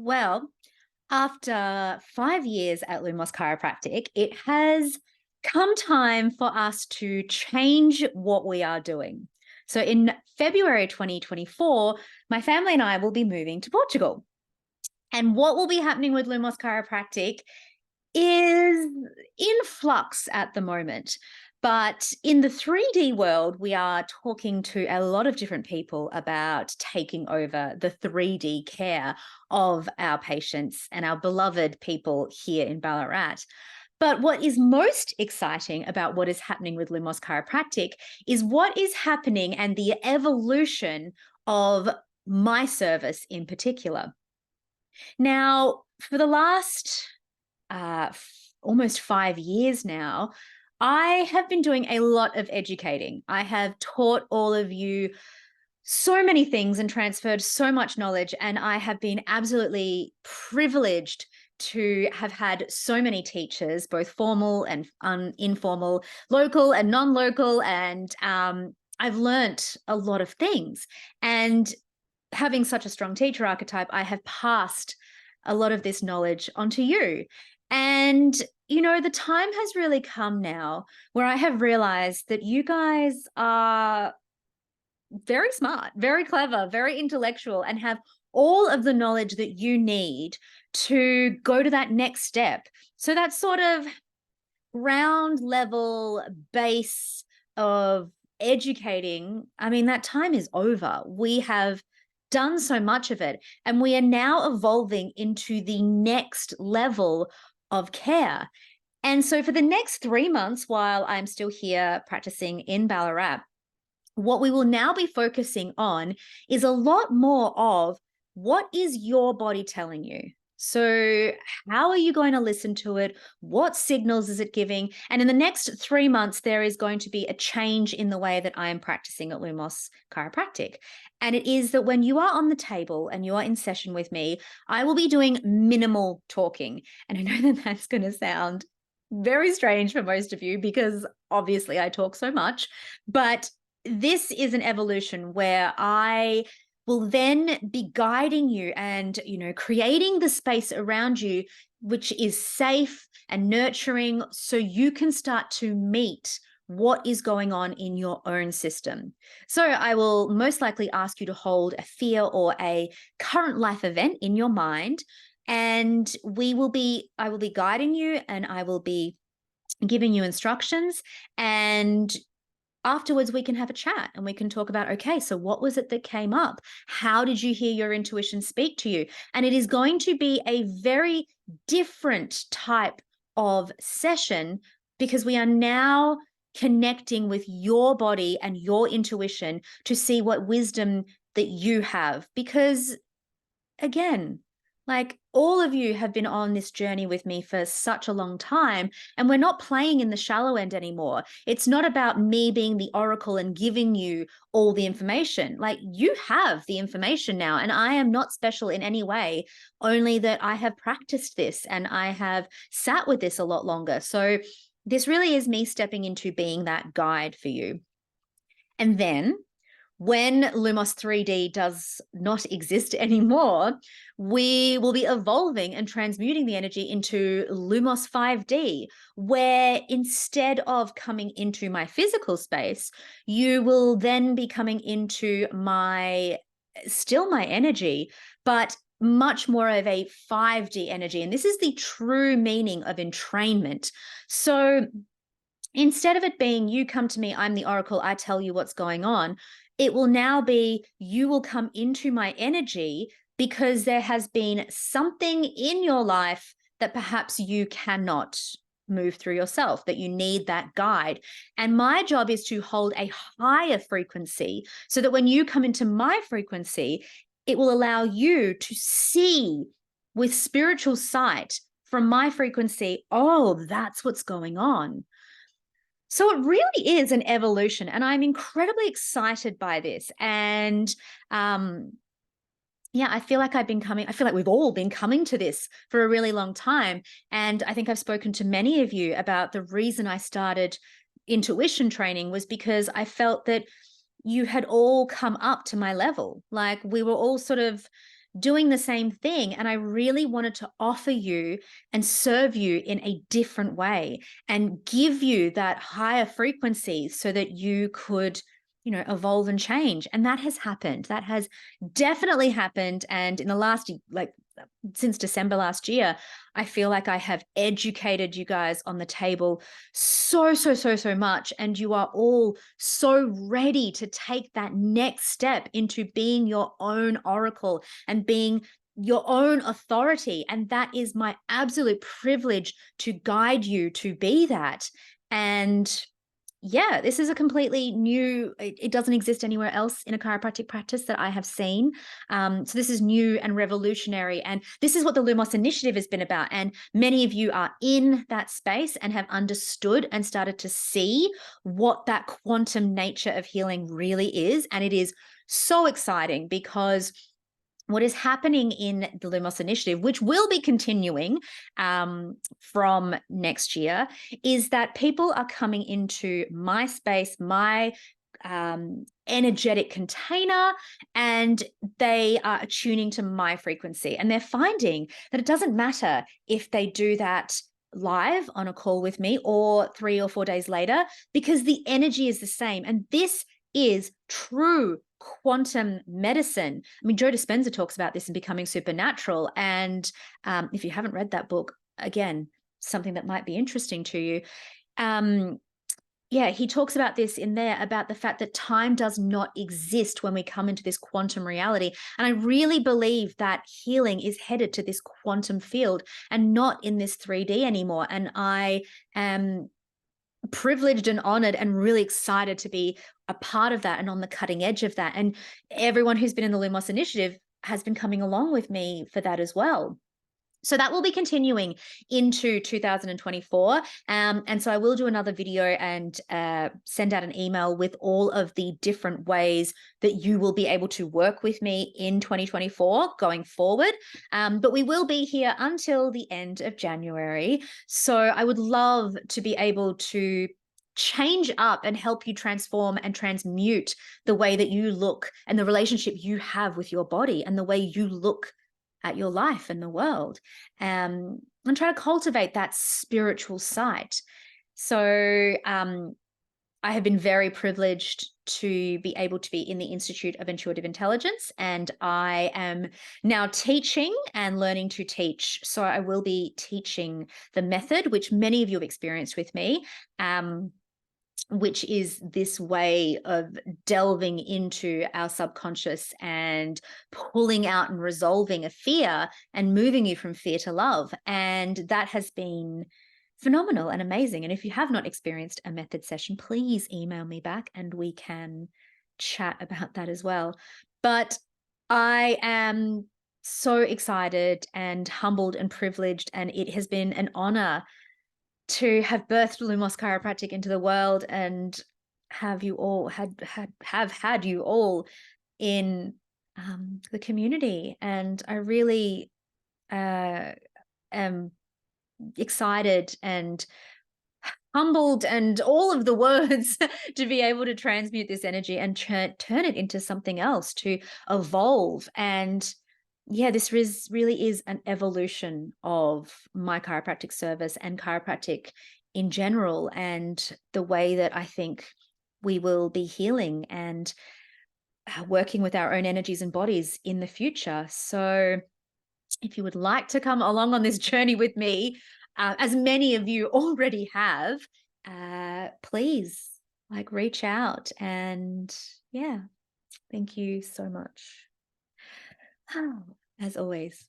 Well, after 5 years at Lumos Chiropractic, it has come time for us to change what we are doing. So in February 2024, my family and I will be moving to Portugal. And what will be happening with Lumos Chiropractic is in flux at the moment. But in the 3D world, we are talking to a lot of different people about taking over the 3D care of our patients and our beloved people here in Ballarat. But what is most exciting about what is happening with Lumos Chiropractic is what is happening and the evolution of my service in particular. Now, for the last almost 5 years now, I have been doing a lot of educating. I have taught all of you so many things and transferred so much knowledge, and I have been absolutely privileged to have had so many teachers, both formal and informal, local and non-local, and I've learnt a lot of things. And having such a strong teacher archetype, I have passed a lot of this knowledge onto you. And, the time has really come now where I have realized that you guys are very smart, very clever, very intellectual, and have all of the knowledge that you need to go to that next step. So that sort of ground level base of educating, I mean, that time is over. We have done so much of it, and we are now evolving into the next level of care. And so for the next 3 months, while I'm still here practicing in Ballarat, what we will now be focusing on is a lot more of what is your body telling you? So how are you going to listen to it? What signals is it giving? And in the next 3 months, there is going to be a change in the way that I am practicing at Lumos Chiropractic. And it is that when you are on the table and you are in session with me, I will be doing minimal talking. And I know that that's going to sound very strange for most of you because obviously I talk so much, but this is an evolution where I will then be guiding you and, creating the space around you, which is safe and nurturing so you can start to meet what is going on in your own system. So I will most likely ask you to hold a fear or a current life event in your mind, and I will be guiding you, and I will be giving you instructions, and afterwards we can have a chat and we can talk about, okay, so what was it that came up? How did you hear your intuition speak to you? And it is going to be a very different type of session because we are now connecting with your body and your intuition to see what wisdom that you have. Because again, like, all of you have been on this journey with me for such a long time, and we're not playing in the shallow end anymore. It's not about me being the oracle and giving you all the information. Like, you have the information now, and I am not special in any way, only that I have practiced this and I have sat with this a lot longer. So this really is me stepping into being that guide for you. And then when Lumos 3D does not exist anymore, we will be evolving and transmuting the energy into Lumos 5D, where instead of coming into my physical space, you will then be coming into still my energy, but much more of a 5D energy. And this is the true meaning of entrainment. So instead of it being you come to me, I'm the oracle, I tell you what's going on, it will now be you will come into my energy because there has been something in your life that perhaps you cannot move through yourself, that you need that guide. And my job is to hold a higher frequency so that when you come into my frequency, it will allow you to see with spiritual sight from my frequency, oh, that's what's going on. So it really is an evolution, and I'm incredibly excited by this. And I feel like I feel like we've all been coming to this for a really long time. And I think I've spoken to many of you about the reason I started intuition training was because I felt that you had all come up to my level. Like, we were all sort of doing the same thing. And I really wanted to offer you and serve you in a different way and give you that higher frequency so that you could, evolve and change. And that has happened. That has definitely happened. And in the last, since December last year, I feel like I have educated you guys on the table so much. And you are all so ready to take that next step into being your own oracle and being your own authority. And that is my absolute privilege to guide you to be that. And yeah, this is a completely new, it doesn't exist anywhere else in a chiropractic practice that I have seen. So this is new and revolutionary. And this is what the Lumos Initiative has been about. And many of you are in that space and have understood and started to see what that quantum nature of healing really is. And it is so exciting because what is happening in the Lumos Initiative, which will be continuing from next year, is that people are coming into my space, my energetic container, and they are attuning to my frequency. And they're finding that it doesn't matter if they do that live on a call with me or 3 or 4 days later, because the energy is the same. And this is true quantum medicine. I mean, Joe Dispenza talks about this in Becoming Supernatural. And if you haven't read that book, again, something that might be interesting to you. Yeah, he talks about this in there, about the fact that time does not exist when we come into this quantum reality. And I really believe that healing is headed to this quantum field and not in this 3D anymore. And I am privileged and honored and really excited to be a part of that and on the cutting edge of that. And everyone who's been in the Lumos Initiative has been coming along with me for that as well. So that will be continuing into 2024. And so I will do another video and send out an email with all of the different ways that you will be able to work with me in 2024 going forward. But we will be here until the end of January. So I would love to be able to change up and help you transform and transmute the way that you look and the relationship you have with your body and the way you look at your life and the world, and try to cultivate that spiritual sight. So I have been very privileged to be able to be in the Institute of Intuitive Intelligence, and I am now teaching and learning to teach. So I will be teaching the method, which many of you have experienced with me, which is this way of delving into our subconscious and pulling out and resolving a fear and moving you from fear to love. And that has been phenomenal and amazing. And if you have not experienced a method session, please email me back and we can chat about that as well. But I am so excited and humbled and privileged, and it has been an honor to have birthed Lumos Chiropractic into the world and have you all had you all in the community. And I really am excited and humbled and all of the words to be able to transmute this energy and turn it into something else, to evolve. And yeah, this really is an evolution of my chiropractic service and chiropractic in general, and the way that I think we will be healing and working with our own energies and bodies in the future. So if you would like to come along on this journey with me, as many of you already have, please reach out. And yeah, thank you so much. As always.